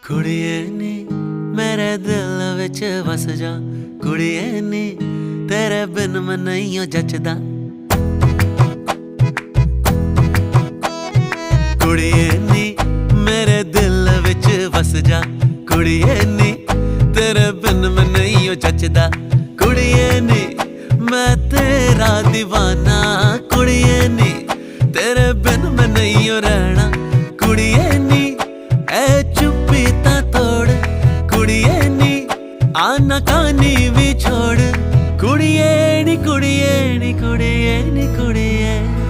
कुड़िए नी मेरे दिल विच वस जा, कुड़िए नी तेरे बिन मैं नहीं जचदा। कुड़िए नी मेरे दिल विच वस जा, कुड़िए नी तेरे बिन मैं नहीं जचदा। कुड़िए नी मैं तेरा दीवाना, कुड़िए नी तेरे बिन मैं नहीं रहना।